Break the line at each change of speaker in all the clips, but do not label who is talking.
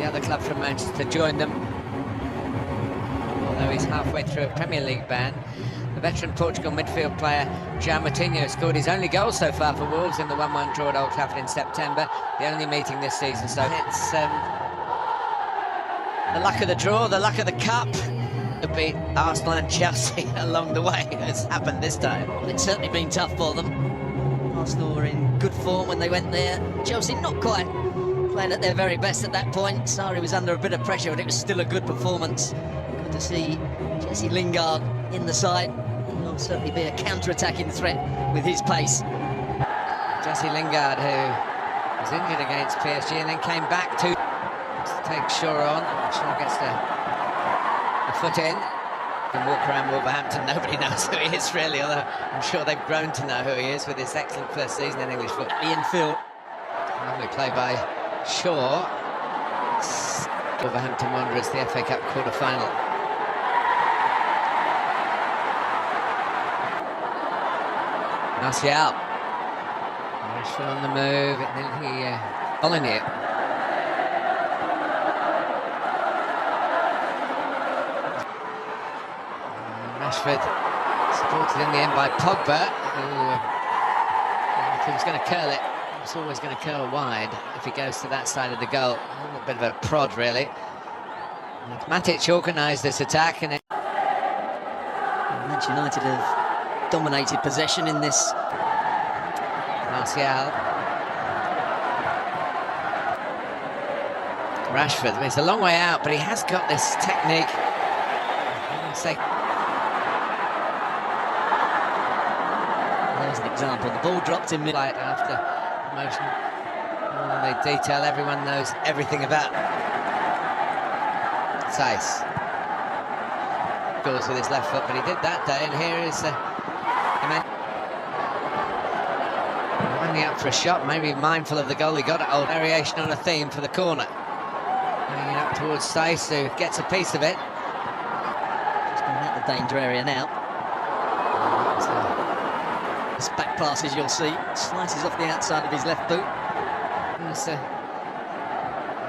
other club from Manchester joined them. Although he's halfway through a Premier League ban, the veteran Portugal midfield player João Moutinho scored his only goal so far for Wolves in the 1-1 draw at Old Trafford in September, the only meeting this season. So it's the luck of the draw, the luck of the cup. It'll be Arsenal and Chelsea along the way. It's happened this time.
It's certainly been tough for them. Arsenal were in good form when they went there. Chelsea not quite playing at their very best at that point. Sarri was under a bit of pressure, but it was still a good performance. Good to see Jesse Lingard in the side. He'll certainly be a counter-attacking threat with his pace.
Jesse Lingard, who was injured against PSG and then came back to take Shaw on. Shaw gets the foot in and walk around Wolverhampton. Nobody knows who he is really, although I'm sure they've grown to know who he is with his excellent first season in English football.
The infield.
Lovely play by Shaw. Wolverhampton Wanderers, the FA Cup quarter-final. Martial. Rashford on the move, and then he Molyneux. Rashford supported in the end by Pogba, who if he was going to curl it, it's always going to curl wide if he goes to that side of the goal. A bit of a prod, really. And Matic organised this attack, and
Manchester United have dominated possession in this.
Martial. Rashford, it's a long way out, but he has got this technique.
There's an example. The ball dropped in mid-flight
after motion. Oh, they detail, everyone knows everything about Saïss. Goes with his left foot, but he did that day, and here is winding up for a shot, maybe mindful of the goal he got at Old. Variation on a theme for the corner. Bringing it up towards Saïss, who gets a piece of it.
Just going out the danger area now. His back passes, you'll see, slices off the outside of his left boot.
His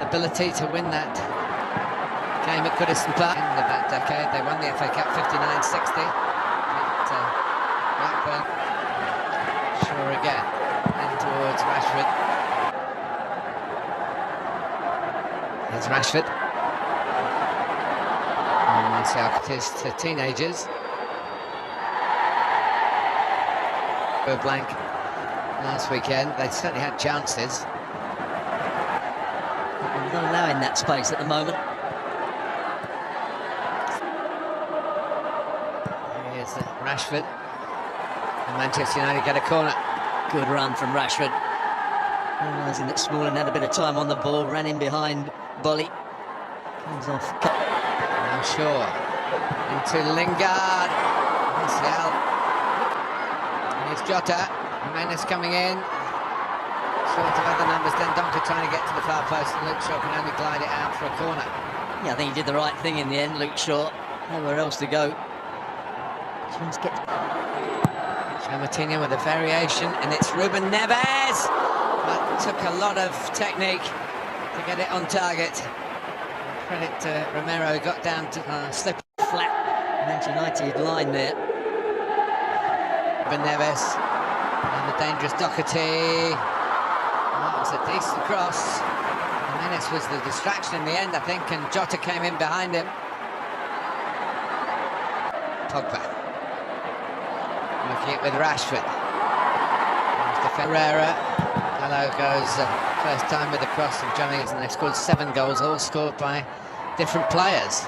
ability to win that game at Goodison Park. End of that decade, they won the FA Cup 59-60 at Blackburn. Shaw again, and towards Rashford. There's Rashford. And Martial is to teenagers. Were blank last weekend. They certainly had chances.
They're not allowing that space at the moment.
Here's Rashford. And Manchester United get a corner.
Good run from Rashford. Realising that Smalling had a bit of time on the ball, ran in behind Bolly. Comes off.
Now Shaw. Into Lingard. Martial. It's Jota, Jimenez coming in, short of other numbers, then Donker trying to get to the far post, and Luke Shaw can only glide it out for a corner.
Yeah, I think he did the right thing in the end, Luke Shaw. Nowhere else to go. João
Moutinho with a variation, and it's Ruben Neves! That took a lot of technique to get it on target. Credit to Romero, got down to slip
flat. Manchester United line there.
Neves and the dangerous Doherty. That was a decent cross. Jimenez was the distraction in the end, I think, and Jota came in behind him. Pogba working it with Rashford. There's Ferreira. Gallo goes first time with the cross of Johnny, and they've scored 7 goals, all scored by different players.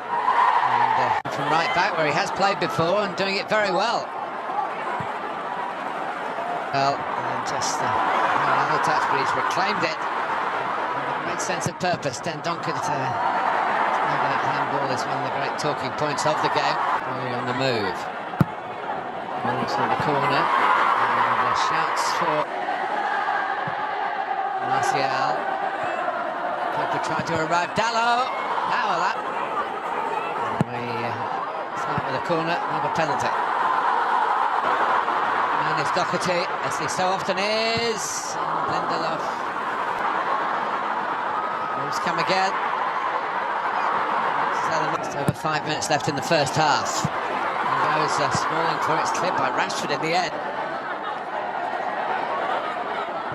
And from right back, where he has played before and doing it very well. Well, just another touch, but he's reclaimed it. With a great sense of purpose. Dendoncker to that handball is one of the great talking points of the game. Really on the move. Also the corner. And the shouts for Martial. Pogba tried to arrive. Dalot! Power that. And we start with a corner, another penalty. And it's Doherty, as he so often is. Lindelof. Moves come again. Just over 5 minutes left in the first half. And goes Smalling for its clip by Rashford in the end.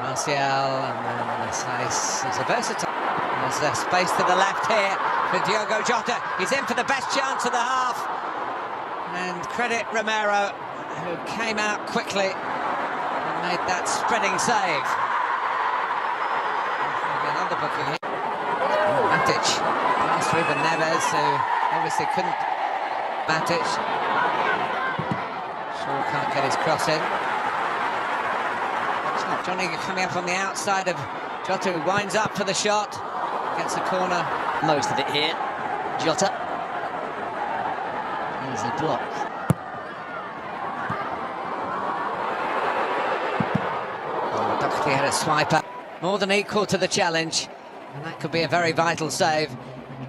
Martial and then Saiss is a versatile. There's space to the left here for Diogo Jota. He's in for the best chance of the half. And credit Romero, who came out quickly and made that spreading save. Another booking here. Matic passed through the Neves, who obviously couldn't. Matic. Shaw can't get his cross in. Johnny coming up on the outside of Jota, who winds up for the shot. Gets the corner.
Most of it here. Jota. Easy block.
Oh, Doherty had a swipe up. More than equal to the challenge. And that could be a very vital save.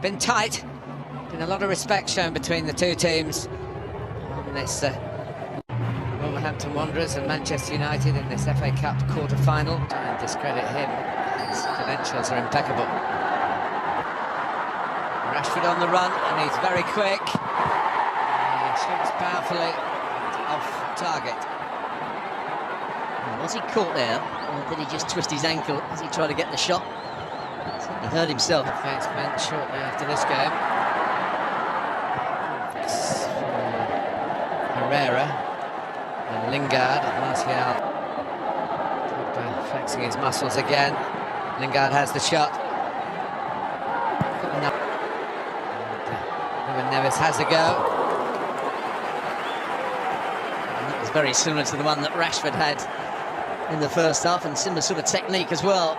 Been tight. Been a lot of respect shown between the two teams on this Wolverhampton Wanderers and Manchester United in this FA Cup quarter-final. Don't discredit him. His credentials are impeccable. Rashford on the run, and he's very quick. He shoots powerfully off target.
Was he caught there, or did he just twist his ankle as he tried to get the shot? He hurt himself.
Defence meant shortly after this game. Herrera and Lingard, Martial flexing his muscles again. Lingard has the shot. Neves has a go.
And that was very similar to the one that Rashford had in the first half, and similar sort of technique as well.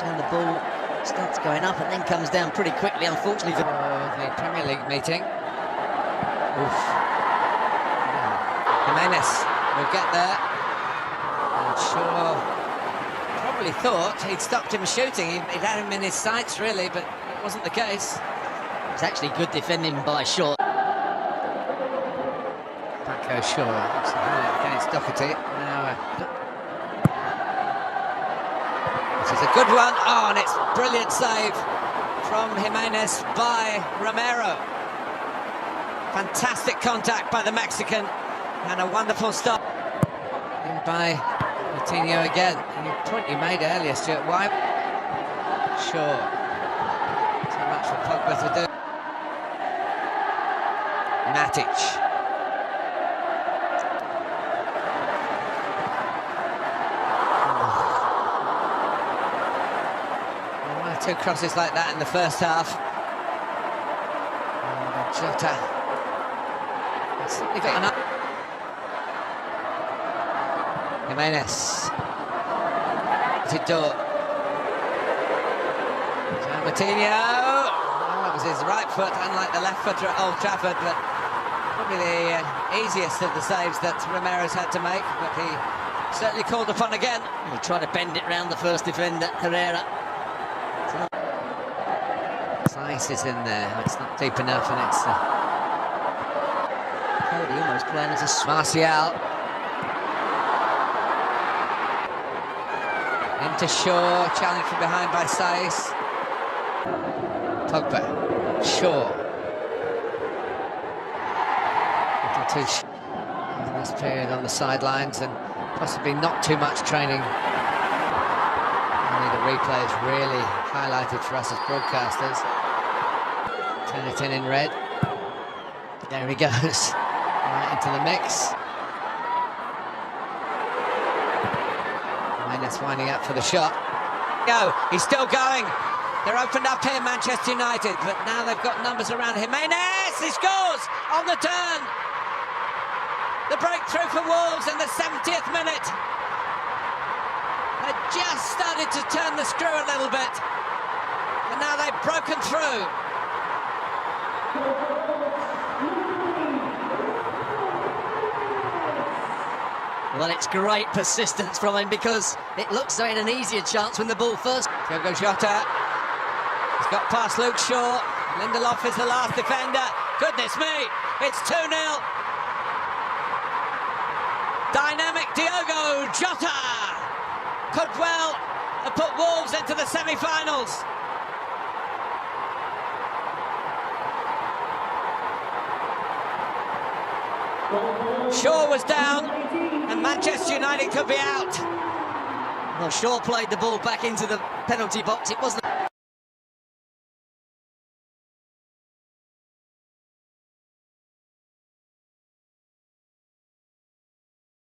And the ball starts going up and then comes down pretty quickly, unfortunately for
the Premier League meeting. Oof. Jimenez will get there. And Shaw probably thought he'd stopped him shooting. He'd had him in his sights, really, but it wasn't the case.
It's actually good defending by Shaw.
Back goes Shaw against Doherty. Now, this is a good one. Oh, and it's a brilliant save from Jimenez by Romero. Fantastic contact by the Mexican and a wonderful stop in by Coutinho again. And the point you made earlier, Stuart, why? Sure. Too much for Pogba to do. Matic. Oh, two crosses like that in the first half. And Jota. He got enough. Jimenez. Tidor. Coutinho. Oh, that was his right foot, unlike the left footer at Old Trafford, but probably the easiest of the saves that Romero's had to make, but he certainly called upon again.
He tried to bend it round the first defender, Herrera.
Saiss is in there, it's not deep enough, and it's
Cody almost playing as a
Martial. Into Shaw, challenged from behind by Saiss. Pogba, Shaw. In this period on the sidelines and possibly not too much training. Only the replays really highlighted for us as broadcasters. Turn it in red. There he goes, right into the mix. Jimenez winding up for the shot. Go, he's still going. They're opened up here, Manchester United, but now they've got numbers around Jimenez. He scores on the turn. The breakthrough for Wolves in the 70th minute. They just started to turn the screw a little bit, and now they've broken through.
Well, it's great persistence from him, because it looks like an easier chance when the ball first.
Diogo Jota. He's got past Luke Shaw. Lindelof is the last defender. Goodness me, it's 2-0. Dynamic Diogo Jota could well have put Wolves into the semi-finals. Shaw was down, and Manchester United could be out.
Well, Shaw played the ball back into the penalty box. It wasn't.